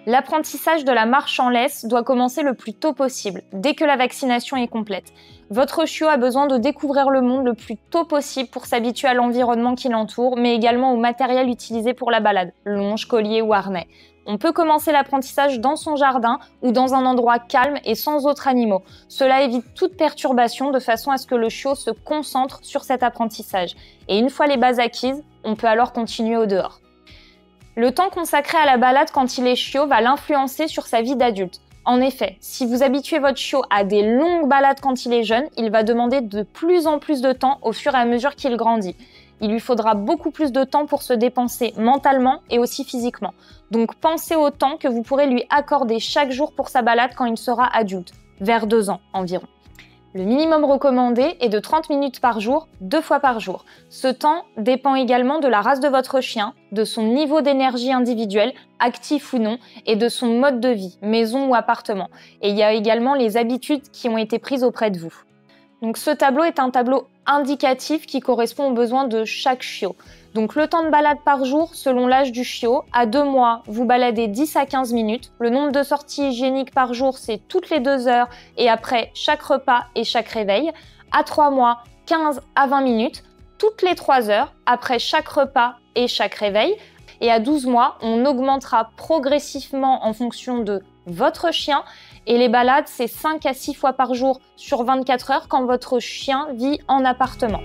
L'apprentissage de la marche en laisse doit commencer le plus tôt possible, dès que la vaccination est complète. Votre chiot a besoin de découvrir le monde le plus tôt possible pour s'habituer à l'environnement qui l'entoure, mais également au matériel utilisé pour la balade, longe, collier ou harnais. On peut commencer l'apprentissage dans son jardin ou dans un endroit calme et sans autres animaux. Cela évite toute perturbation de façon à ce que le chiot se concentre sur cet apprentissage. Et une fois les bases acquises, on peut alors continuer au dehors. Le temps consacré à la balade quand il est chiot va l'influencer sur sa vie d'adulte. En effet, si vous habituez votre chiot à des longues balades quand il est jeune, il va demander de plus en plus de temps au fur et à mesure qu'il grandit. Il lui faudra beaucoup plus de temps pour se dépenser mentalement et aussi physiquement. Donc pensez au temps que vous pourrez lui accorder chaque jour pour sa balade quand il sera adulte, vers 2 ans environ. Le minimum recommandé est de 30 minutes par jour, 2 fois par jour. Ce temps dépend également de la race de votre chien, de son niveau d'énergie individuelle, actif ou non, et de son mode de vie, maison ou appartement. Et il y a également les habitudes qui ont été prises auprès de vous. Donc ce tableau est un tableau indicatif qui correspond aux besoins de chaque chiot. Donc le temps de balade par jour selon l'âge du chiot. À 2 mois, vous baladez 10 à 15 minutes. Le nombre de sorties hygiéniques par jour, c'est toutes les 2 heures et après chaque repas et chaque réveil. À 3 mois, 15 à 20 minutes, toutes les 3 heures après chaque repas et chaque réveil. Et à 12 mois, on augmentera progressivement en fonction de votre chien. Et les balades, c'est 5 à 6 fois par jour sur 24 heures quand votre chien vit en appartement.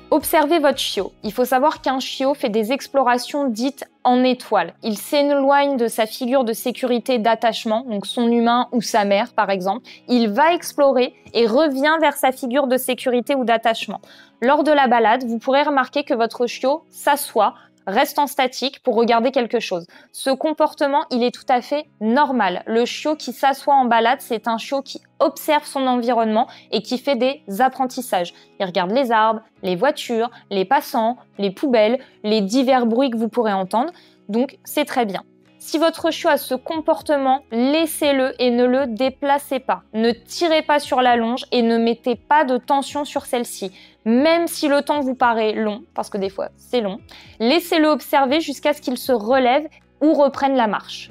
Observez votre chiot. Il faut savoir qu'un chiot fait des explorations dites en étoile. Il s'éloigne de sa figure de sécurité d'attachement, donc son humain ou sa mère par exemple. Il va explorer et revient vers sa figure de sécurité ou d'attachement. Lors de la balade, vous pourrez remarquer que votre chiot s'assoit, reste en statique pour regarder quelque chose. Ce comportement, il est tout à fait normal. Le chiot qui s'assoit en balade, c'est un chiot qui observe son environnement et qui fait des apprentissages. Il regarde les arbres, les voitures, les passants, les poubelles, les divers bruits que vous pourrez entendre. Donc, c'est très bien. Si votre chiot a ce comportement, laissez-le et ne le déplacez pas. Ne tirez pas sur la longe et ne mettez pas de tension sur celle-ci. Même si le temps vous paraît long, parce que des fois c'est long, laissez-le observer jusqu'à ce qu'il se relève ou reprenne la marche.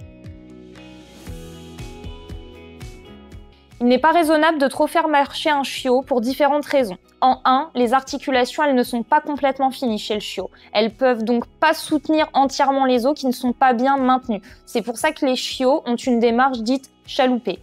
Il n'est pas raisonnable de trop faire marcher un chiot pour différentes raisons. En 1, les articulations, elles ne sont pas complètement finies chez le chiot. Elles peuvent donc pas soutenir entièrement les os qui ne sont pas bien maintenus. C'est pour ça que les chiots ont une démarche dite chaloupée.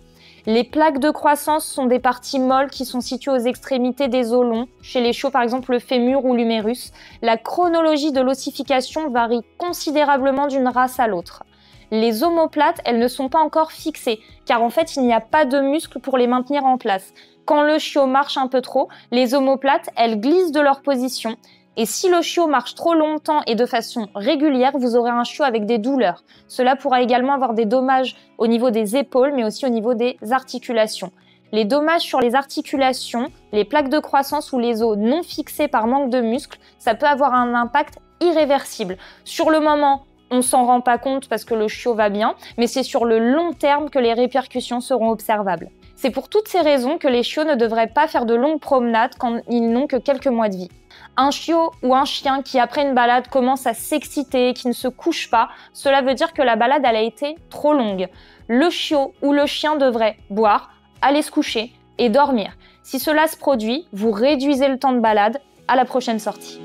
Les plaques de croissance sont des parties molles qui sont situées aux extrémités des os longs. Chez les chiots, par exemple, le fémur ou l'humérus. La chronologie de l'ossification varie considérablement d'une race à l'autre. Les omoplates, elles ne sont pas encore fixées, car en fait, il n'y a pas de muscles pour les maintenir en place. Quand le chiot marche un peu trop, les omoplates, elles glissent de leur position. Et si le chiot marche trop longtemps et de façon régulière, vous aurez un chiot avec des douleurs. Cela pourra également avoir des dommages au niveau des épaules, mais aussi au niveau des articulations. Les dommages sur les articulations, les plaques de croissance ou les os non fixés par manque de muscles, ça peut avoir un impact irréversible. Sur le moment, on s'en rend pas compte parce que le chiot va bien, mais c'est sur le long terme que les répercussions seront observables. C'est pour toutes ces raisons que les chiots ne devraient pas faire de longues promenades quand ils n'ont que quelques mois de vie. Un chiot ou un chien qui après une balade commence à s'exciter, qui ne se couche pas, cela veut dire que la balade elle a été trop longue. Le chiot ou le chien devrait boire, aller se coucher et dormir. Si cela se produit, vous réduisez le temps de balade à la prochaine sortie.